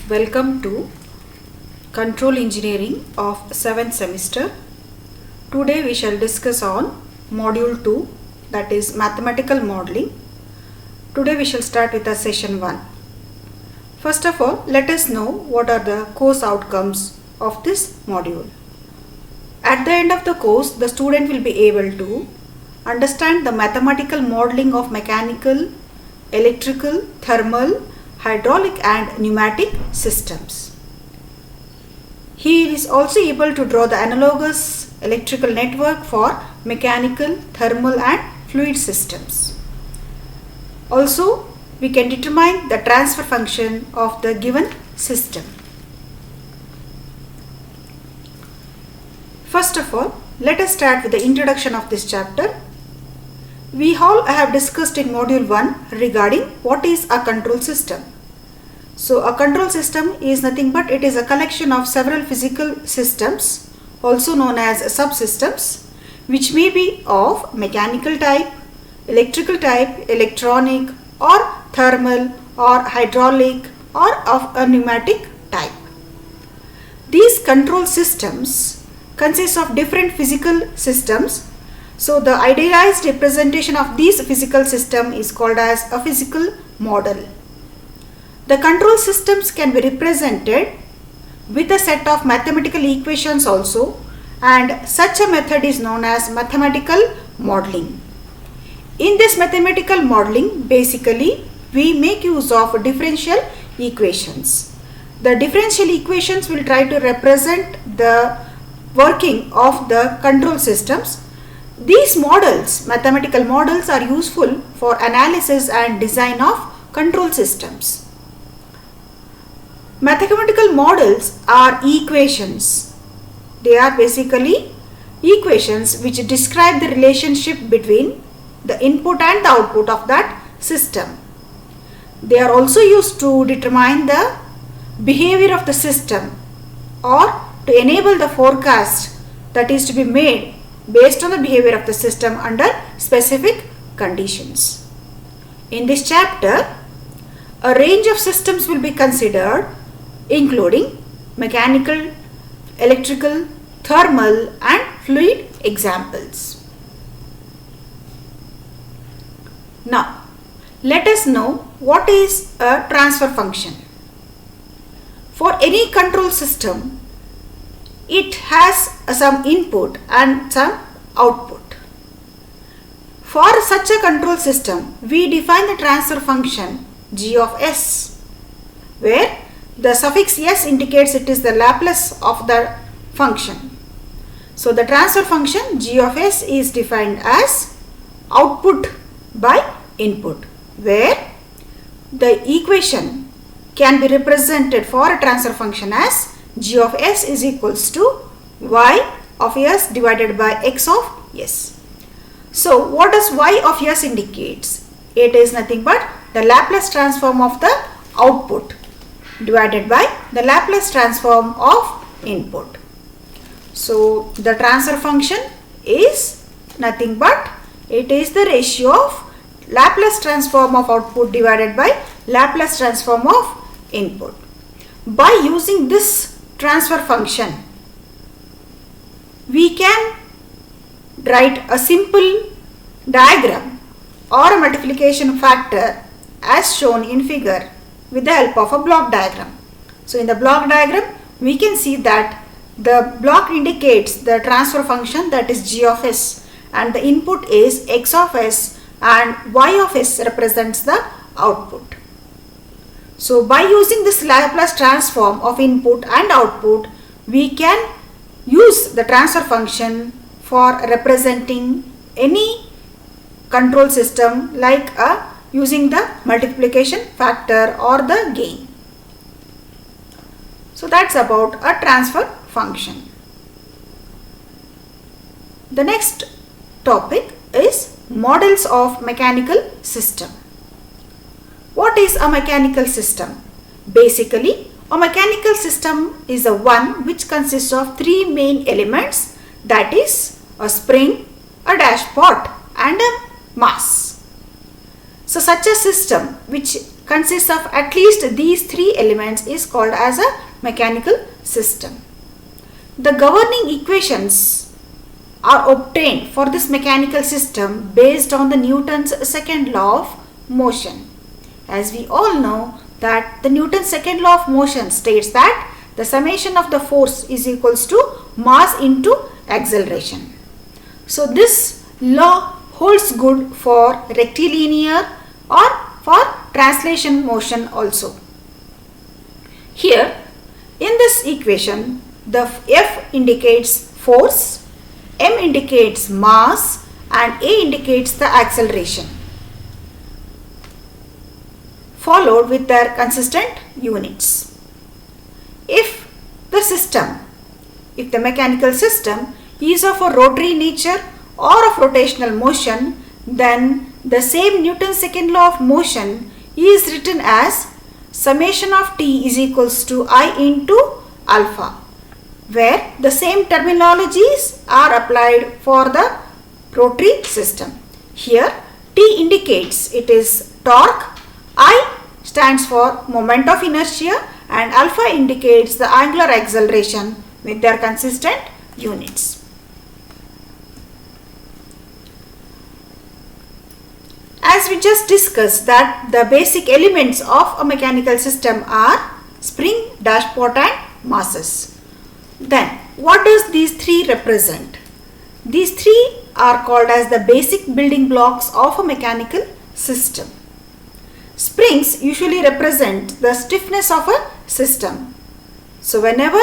Welcome to Control Engineering of 7th semester. Today we shall discuss on Module 2, that is Mathematical Modeling. Today we shall start with the session 1. First of all, let us know what are the course outcomes of this module. At the end of the course, the student will be able to understand the mathematical modeling of mechanical, electrical, thermal, hydraulic and pneumatic systems. He is also able to draw the analogous electrical network for mechanical, thermal and fluid systems. Also, we can determine the transfer function of the given system. First of all, let us start with the introduction of this chapter. We all have discussed in module 1 regarding what is a control system. So a control system is nothing but it is a collection of several physical systems, also known as subsystems, which may be of mechanical type, electrical type, electronic or thermal or hydraulic or of a pneumatic type. These control systems consist of different physical systems. So the idealized representation of these physical system is called as a physical model. The control systems can be represented with a set of mathematical equations also, and such a method is known as mathematical modeling. In this mathematical modeling, basically we make use of differential equations. The differential equations will try to represent the working of the control systems. These models, mathematical models, are useful for analysis and design of control systems. Mathematical models are equations. They are basically equations which describe the relationship between the input and the output of that system. They are also used to determine the behavior of the system or to enable the forecast that is to be made based on the behavior of the system under specific conditions. In this chapter, a range of systems will be considered, including mechanical, electrical, thermal and fluid examples. Now, let us know what is a transfer function. For any control system, it has some input and some output. For such a control system, we define the transfer function g of s, where the suffix s indicates it is the Laplace of the function. So the transfer function g of s is defined as output by input, where the equation can be represented for a transfer function as g of s is equals to y of s divided by x of s. So what does y of s indicates? It is nothing but the Laplace transform of the output divided by the Laplace transform of input. So the transfer function is nothing but it is the ratio of Laplace transform of output divided by Laplace transform of input. By using this transfer function, we can write a simple diagram or a multiplication factor as shown in figure with the help of a block diagram. So in the block diagram, we can see that the block indicates the transfer function, that is g of s, and the input is x of s and y of s represents the output. So by using this Laplace transform of input and output, we can use the transfer function for representing any control system like using the multiplication factor or the gain. So that's about a transfer function. The next topic is models of mechanical system. What is a mechanical system? Basically, a mechanical system is a one which consists of three main elements, that is a spring, a dashpot and a mass. So such a system which consists of at least these three elements is called as a mechanical system. The governing equations are obtained for this mechanical system based on the Newton's second law of motion. As we all know that the Newton's second law of motion states that the summation of the force is equals to mass into acceleration. So this law holds good for rectilinear or for translation motion also. Here in this equation, the F indicates force, M indicates mass and A indicates the acceleration, followed with their consistent units. If the mechanical system is of a rotary nature or of rotational motion, then the same Newton's second law of motion is written as summation of T is equals to I into alpha, where the same terminologies are applied for the rotary system. Here T indicates it is torque, I stands for moment of inertia and alpha indicates the angular acceleration with their consistent units. As we just discussed that the basic elements of a mechanical system are spring, dashpot and masses. Then what does these three represent? These three are called as the basic building blocks of a mechanical system. Springs usually represent the stiffness of a system. So whenever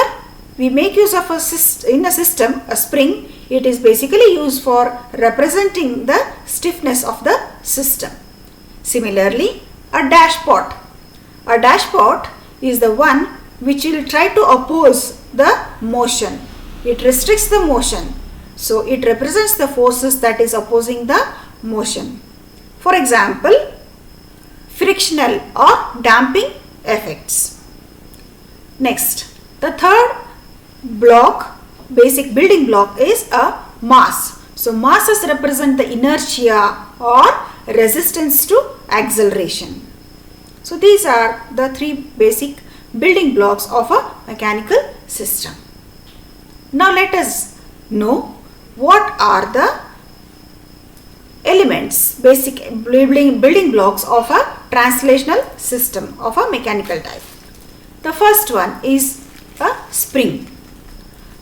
we make use of a system, a spring, it is basically used for representing the stiffness of the system. Similarly, a dashpot. A dashpot is the one which will try to oppose the motion. It restricts the motion. So it represents the forces that is opposing the motion. For example, frictional or damping effects. Next, the third block, basic building block is a mass. So masses represent the inertia or resistance to acceleration. So these are the three basic building blocks of a mechanical system. Now let us know what are the elements, basic building blocks of a translational system of a mechanical type. The first one is a spring.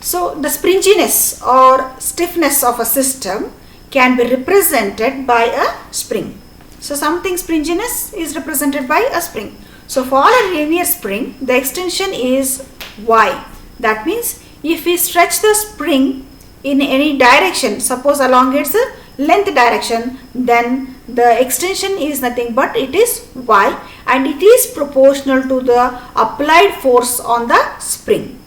So the springiness or stiffness of a system can be represented by a spring. So something springiness is represented by a spring. So for a linear spring, the extension is Y. That means if we stretch the spring in any direction, suppose along its length direction, then the extension is nothing but it is Y and it is proportional to the applied force on the spring.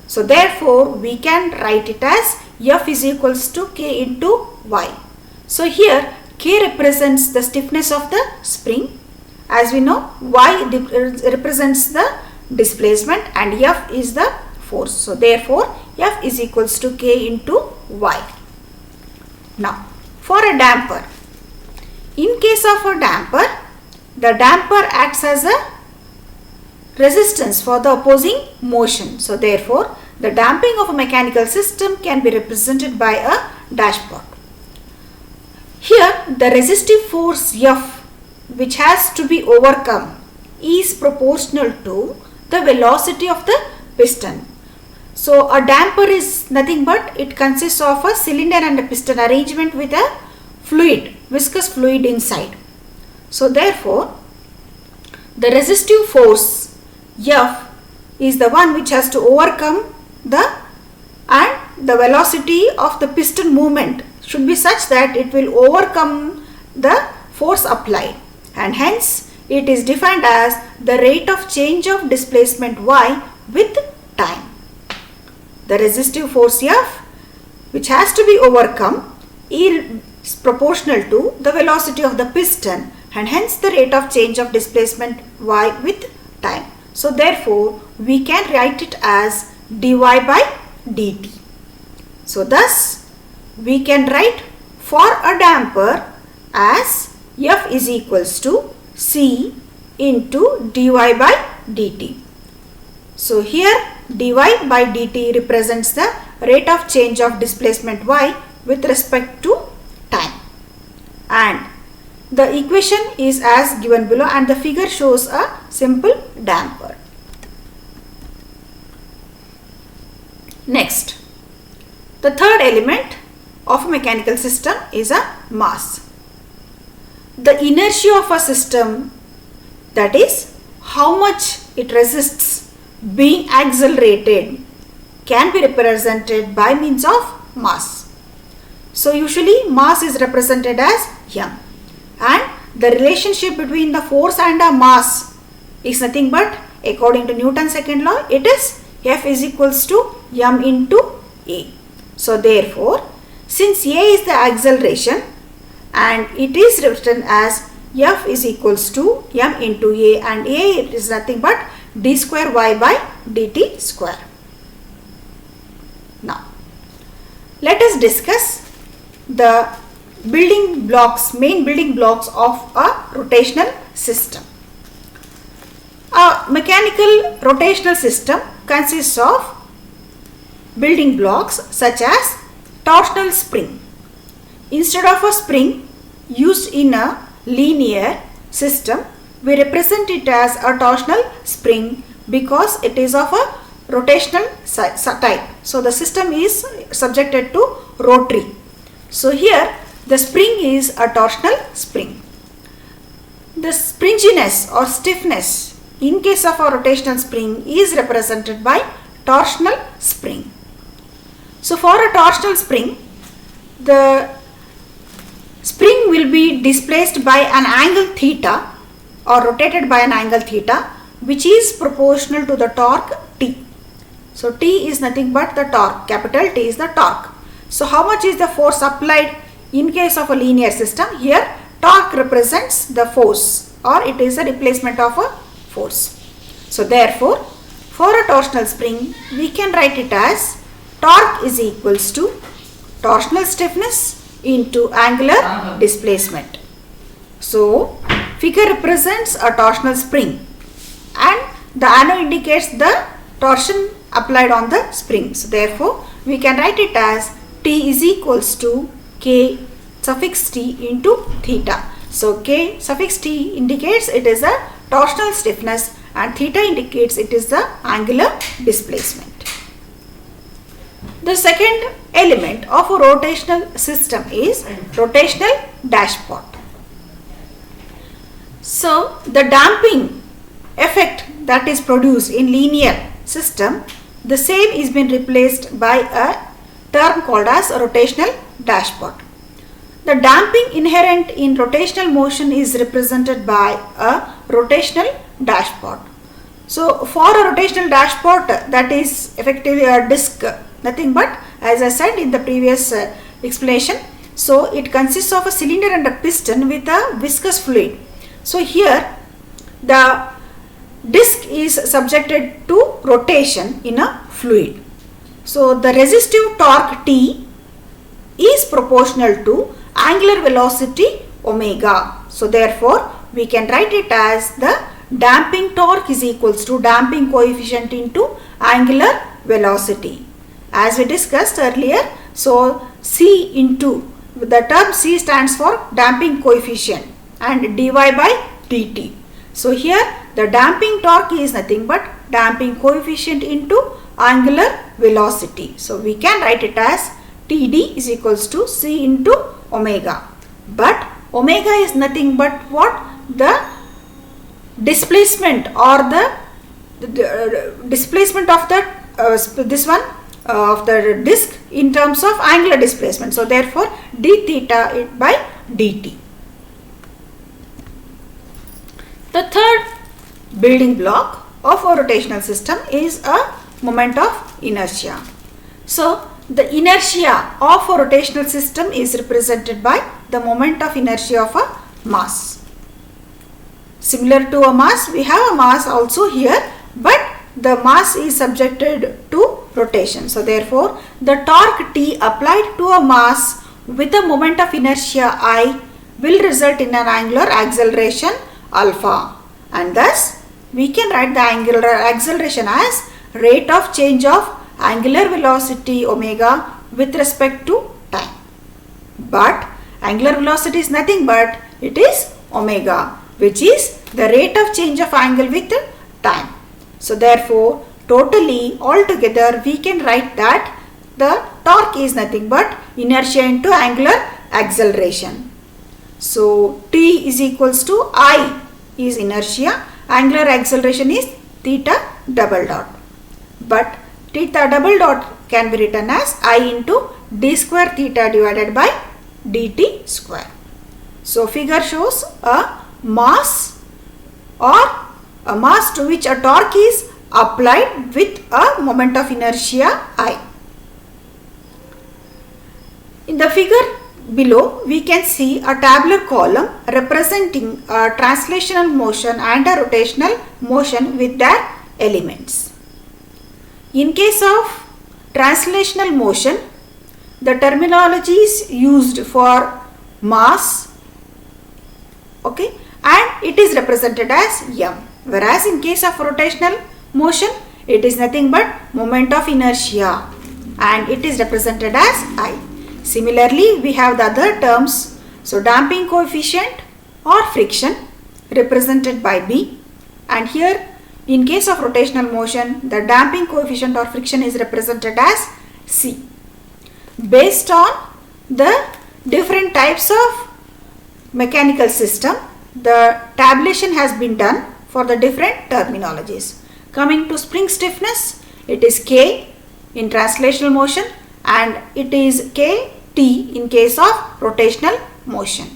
So therefore we can write it as F is equals to K into Y. So here K represents the stiffness of the spring. As we know, Y represents the displacement and F is the force. So therefore F is equals to K into Y. Now for a damper. In case of a damper, the damper acts as a resistance for the opposing motion. So therefore the damping of a mechanical system can be represented by a dashpot. Here the resistive force F which has to be overcome is proportional to the velocity of the piston. So a damper is nothing but it consists of a cylinder and a piston arrangement with a fluid, viscous fluid inside. So therefore the resistive force F is the one which has to overcome the velocity of the piston movement should be such that it will overcome the force applied, and hence it is defined as the rate of change of displacement Y with time. The resistive force F which has to be overcome is proportional to the velocity of the piston and hence the rate of change of displacement Y with time. So therefore we can write it as dy by dt. So thus we can write for a damper as F is equals to C into dy by dt. So here dy by dt represents the rate of change of displacement y with respect to time, and the equation is as given below, and the figure shows a simple damper. Next, the third element of a mechanical system is a mass. The inertia of a system, that is how much it resists being accelerated, can be represented by means of mass. So usually mass is represented as m, and the relationship between the force and a mass is nothing but, according to Newton's second law, it is F is equals to m into a. So therefore, since a is the acceleration and it is written as F is equals to m into a, and a is nothing but d square y by dt square. Now, let us discuss the building blocks, main building blocks of a rotational system. A mechanical rotational system consists of building blocks such as torsional spring. Instead of a spring used in a linear system, we represent it as a torsional spring because it is of a rotational type. So the system is subjected to rotary. So here the spring is a torsional spring. The springiness or stiffness in case of a rotational spring is represented by torsional spring. So for a torsional spring, the spring will be displaced by an angle theta or rotated by an angle theta, which is proportional to the torque T. So T is nothing but the torque, capital T is the torque. So how much is the force applied in case of a linear system? Here torque represents the force, or it is a replacement of a force. So therefore, for a torsional spring, we can write it as torque is equals to torsional stiffness into angular displacement. So figure represents a torsional spring and the arrow indicates the torsion applied on the spring. So therefore, we can write it as T is equals to K suffix T into theta. So K suffix T indicates it is a torsional stiffness and theta indicates it is the angular displacement. The second element of a rotational system is rotational dashpot. So the damping effect that is produced in linear system, the same is been replaced by a term called as a rotational dashpot. The damping inherent in rotational motion is represented by a rotational dashpot. So for a rotational dashpot, that is effectively a disc, nothing but, as I said in the previous explanation, so it consists of a cylinder and a piston with a viscous fluid. So here the disc is subjected to rotation in a fluid. So the resistive torque T is proportional to angular velocity omega. So therefore we can write it as the damping torque is equals to damping coefficient into angular velocity. As we discussed earlier, so C into, the term C stands for damping coefficient and dy by dt. So here the damping torque is nothing but damping coefficient into angular velocity. So we can write it as Td is equals to C into omega. But omega is nothing but what? The displacement or the displacement of the this one of the disc in terms of angular displacement. So therefore d theta by dt. The third building block of a rotational system is a moment of inertia. So the inertia of a rotational system is represented by the moment of inertia of a mass. Similar to a mass, we have a mass also here, but the mass is subjected to rotation. So therefore the torque T applied to a mass with a moment of inertia I will result in an angular acceleration alpha, and thus we can write the angular acceleration as rate of change of angular velocity omega with respect to time. But angular velocity is nothing but it is omega, which is the rate of change of angle with time. So therefore totally altogether we can write that the torque is nothing but inertia into angular acceleration. So T is equals to I is inertia, angular acceleration is theta double dot. But theta double dot can be written as I into d square theta divided by dt square. So figure shows a mass to which a torque is applied with a moment of inertia I. In the figure below we can see a tabular column representing a translational motion and a rotational motion with their elements. In case of translational motion, the terminology is used for mass, okay, and it is represented as m, whereas in case of rotational motion it is nothing but moment of inertia and it is represented as I. Similarly, we have the other terms, so damping coefficient or friction represented by B, and here in case of rotational motion the damping coefficient or friction is represented as C. Based on the different types of mechanical system, the tabulation has been done for the different terminologies. Coming to spring stiffness, it is K in translational motion and it is Kt in case of rotational motion.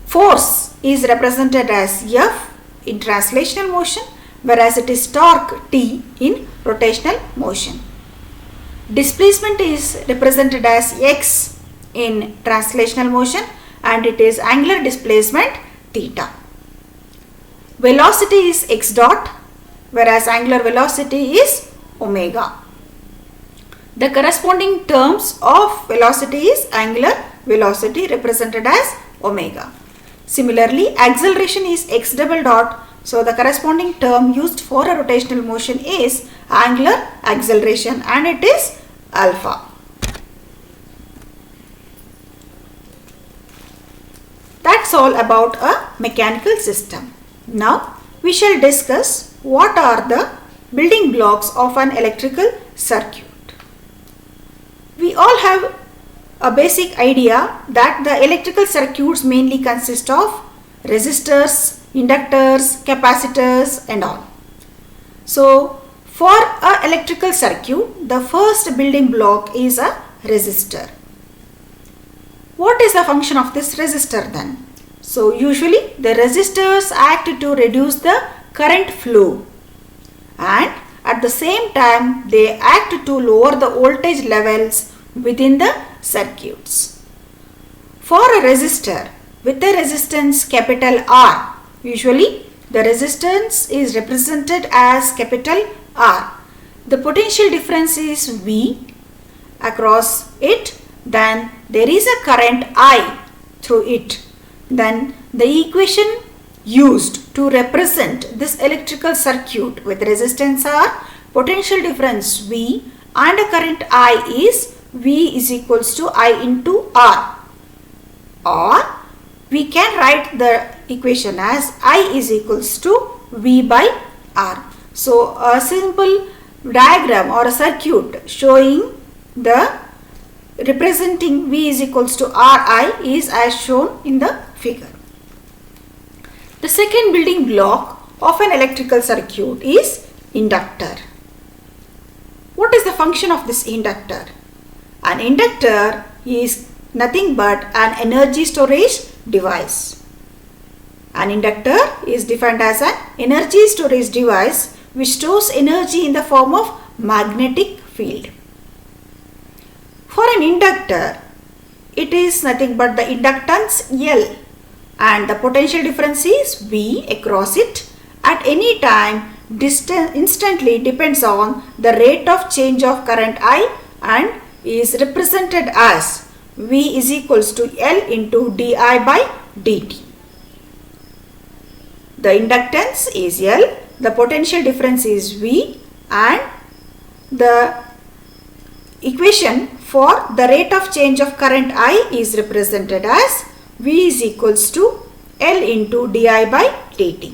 Force is represented as F in translational motion, whereas it is torque T in rotational motion. Displacement is represented as X in translational motion and it is angular displacement theta. Velocity is x dot, whereas angular velocity is omega. The corresponding terms of velocity is angular velocity represented as omega. Similarly, acceleration is x double dot, so the corresponding term used for a rotational motion is angular acceleration and it is alpha. That's all about a mechanical system. Now we shall discuss what are the building blocks of an electrical circuit. We all have a basic idea that the electrical circuits mainly consist of resistors, inductors, capacitors and all. So for an electrical circuit, the first building block is a resistor. What is the function of this resistor then? So usually the resistors act to reduce the current flow and at the same time they act to lower the voltage levels within the circuits. For a resistor with a resistance capital R, usually the resistance is represented as capital R. The potential difference is V across it, then there is a current I through it. Then the equation used to represent this electrical circuit with resistance R, potential difference V and a current I is V is equals to I into R, or we can write the equation as I is equals to V by R. So a simple diagram or a circuit showing the representing V is equals to Ri is as shown in the figure. The second building block of an electrical circuit is inductor. What is the function of this inductor? An inductor is nothing but an energy storage device. An inductor is defined as an energy storage device which stores energy in the form of magnetic field. For an inductor, it is nothing but the inductance L and the potential difference is V across it at any time instantly depends on the rate of change of current I and is represented as V is equals to L into di by dt. the inductance is L, the potential difference is V, and the equation for the rate of change of current I is represented as V is equals to L into di by dt.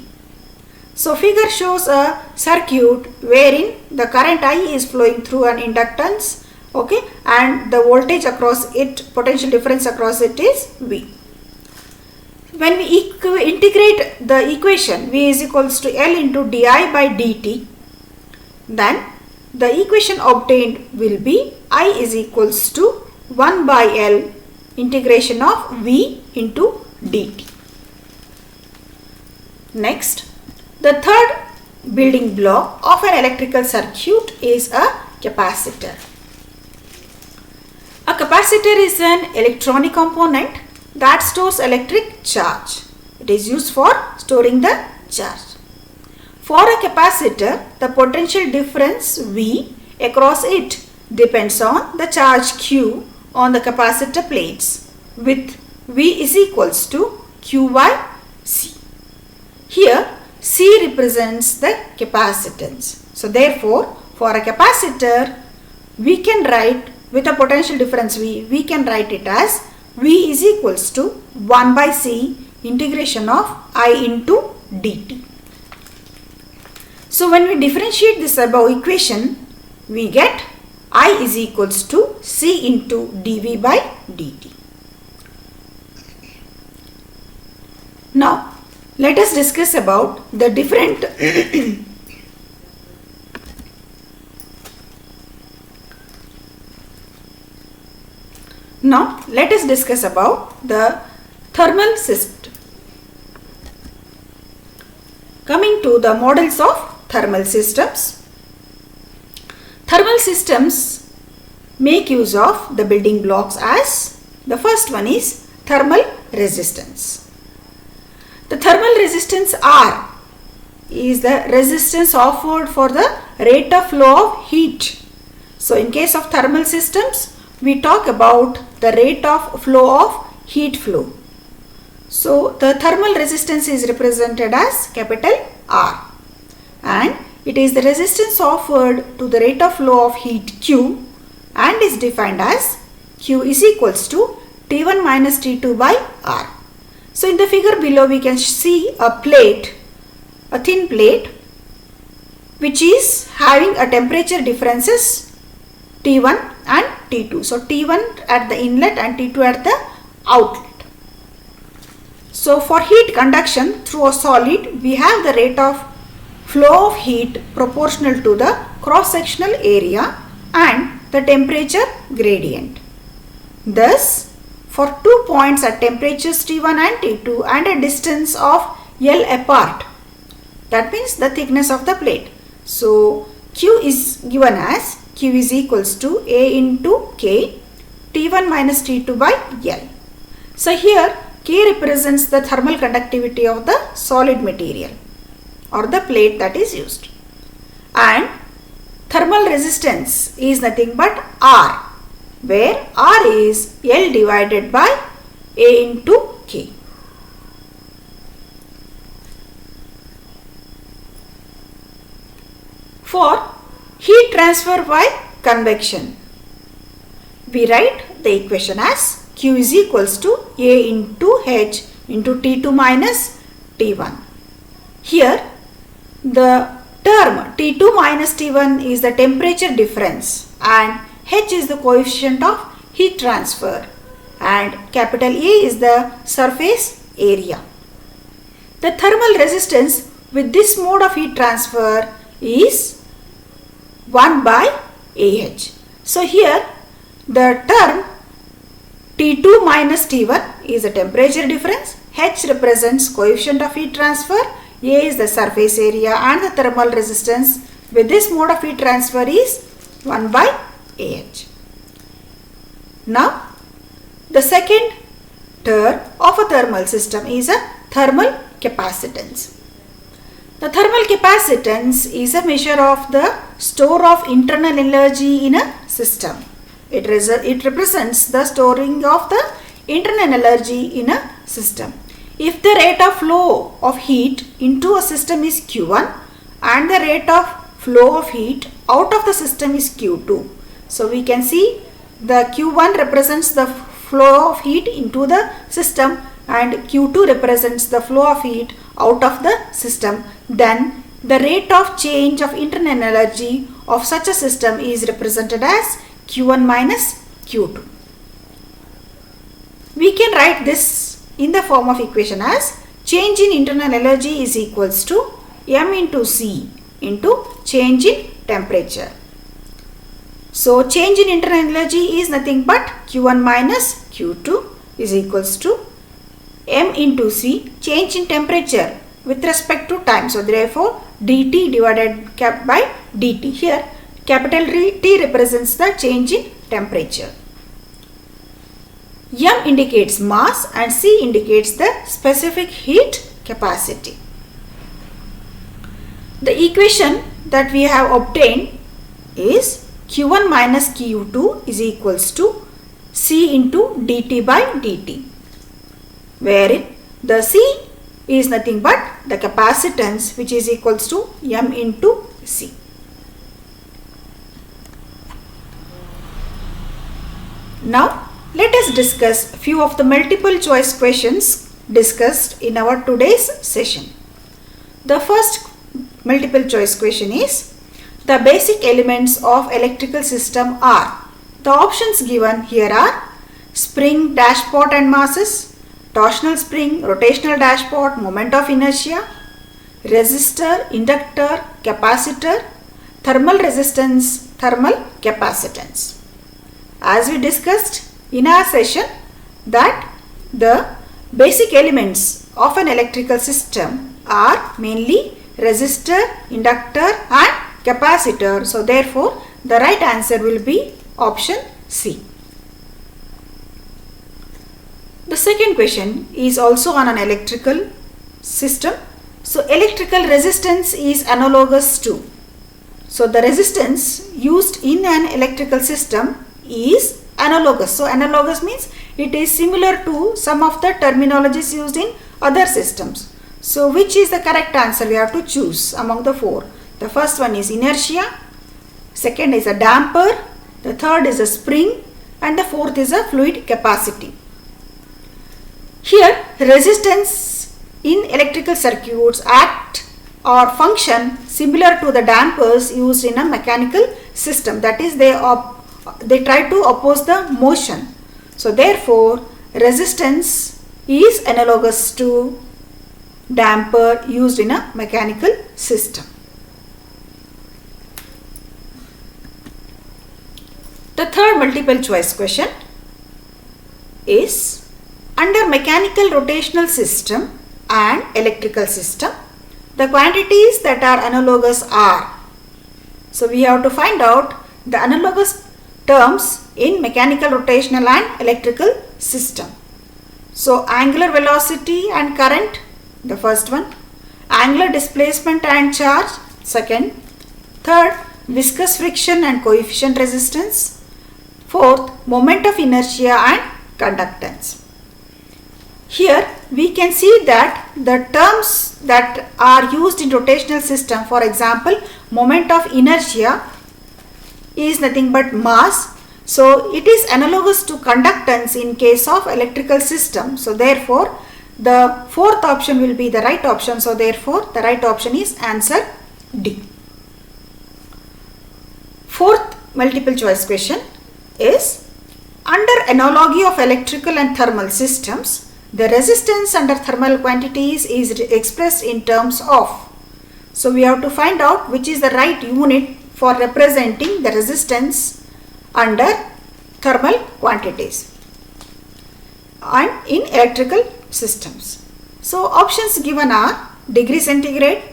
So figure shows a circuit wherein the current I is flowing through an inductance, okay, and the voltage across it, potential difference across it is V. When we integrate the equation V is equals to L into di by dt, then the equation obtained will be I is equals to 1 by L integration of V into dt. Next, the third building block of an electrical circuit is a capacitor. A capacitor is an electronic component that stores electric charge. It is used for storing the charge. For a capacitor, the potential difference V across it depends on the charge Q on the capacitor plates, with V is equals to Q by C. Here C represents the capacitance. So therefore, for a capacitor, we can write with a potential difference V, we can write it as V is equals to 1 by C integration of I into dt. So when we differentiate this above equation, we get I is equals to C into dV by dt. Now, let us discuss about the different Now, let us discuss about the thermal system. Coming to the models of thermal systems. Thermal systems make use of the building blocks as the first one is thermal resistance. The thermal resistance R is the resistance offered for the rate of flow of heat. So in case of thermal systems, we talk about the rate of flow of heat flow. So the thermal resistance is represented as capital R, and it is the resistance offered to the rate of flow of heat Q, and is defined as Q is equals to T1 minus T2 by R. So in the figure below we can see a plate, a thin plate, which is having a temperature differences T1 and T2. So T1 at the inlet and T2 at the outlet. So for heat conduction through a solid, we have the rate of flow of heat proportional to the cross-sectional area and the temperature gradient. Thus, for 2 points at temperatures T1 and T2 and a distance of L apart, that means the thickness of the plate. So Q is given as Q is equals to A into K, T1 minus T2 by L. So here K represents the thermal conductivity of the solid material or the plate that is used, and thermal resistance is nothing but R, where R is L divided by A into K. For heat transfer by convection, we write the equation as Q is equals to A into H into T2 minus T1. Here the term T2 minus T1 is the temperature difference and H is the coefficient of heat transfer and capital A is the surface area. The thermal resistance with this mode of heat transfer is 1 by AH. So here the term T2 minus T1 is the temperature difference, H represents coefficient of heat transfer, A is the surface area, and the thermal resistance with this mode of heat transfer is 1 by AH. Now, the second term of a thermal system is a thermal capacitance. The thermal capacitance is a measure of the store of internal energy in a system. It represents the storing of the internal energy in a system. if the rate of flow of heat into a system is Q1 and the rate of flow of heat out of the system is Q2. So we can see the Q1 represents the flow of heat into the system and Q2 represents the flow of heat out of the system. Then the rate of change of internal energy of such a system is represented as Q1 minus Q2. We can write this in the form of equation as change in internal energy is equals to M into C into change in temperature. So change in internal energy is nothing but Q1 minus Q2 is equals to M into C, change in temperature with respect to time. So therefore dt divided by dt. Here capital T represents the change in temperature. M indicates mass and C indicates the specific heat capacity. The equation that we have obtained is Q1 minus Q2 is equals to C into dt by dt, wherein the C is nothing but the capacitance, which is equals to M into C. Now let us discuss few of the multiple choice questions discussed in our today's session. The first multiple choice question is, the basic elements of electrical system are. The options given here are spring, dashpot and masses, torsional spring, rotational dashpot, moment of inertia, resistor, inductor, capacitor, thermal resistance, thermal capacitance. As we discussed in our session that the basic elements of an electrical system are mainly resistor, inductor and capacitor. So therefore the right answer will be option C. The second question is also on an electrical system. So electrical resistance is analogous to. So the resistance used in an electrical system is analogous. So analogous means it is similar to some of the terminologies used in other systems. So which is the correct answer? We have to choose among the four. The first one is inertia, second is a damper, the third is a spring and the fourth is a fluid capacity. Here resistance in electrical circuits act or function similar to the dampers used in a mechanical system, that is they try to oppose the motion. So therefore resistance is analogous to damper used in a mechanical system. The third multiple choice question is, under mechanical rotational system and electrical system, the quantities that are analogous are. So we have to find out the analogous terms in mechanical rotational and electrical system. So angular velocity and current, the first one, angular displacement and charge, second, third, viscous friction and coefficient resistance, fourth, moment of inertia and conductance. Here we can see that the terms that are used in rotational system, for example, moment of inertia is nothing but mass. So it is analogous to conductance in case of electrical system. So therefore the fourth option will be the right option. So therefore the right option is answer D. Fourth multiple choice question is, under analogy of electrical and thermal systems, the resistance under thermal quantities is expressed in terms of. So we have to find out which is the right unit for representing the resistance under thermal quantities and in electrical systems. So options given are degree centigrade,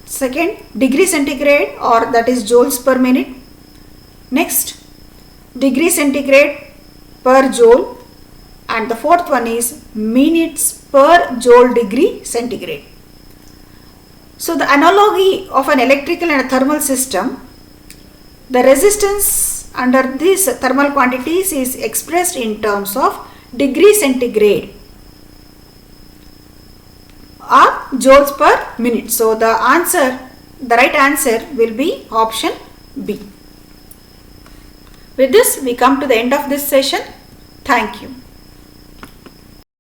second degree centigrade or that is joules per minute, next degree centigrade per joule, and the fourth one is minutes per joule degree centigrade. So the analogy of an electrical and a thermal system, the resistance under these thermal quantities is expressed in terms of degree centigrade. or joules per minute. So the right answer will be option B. With this, we come to the end of this session. Thank you.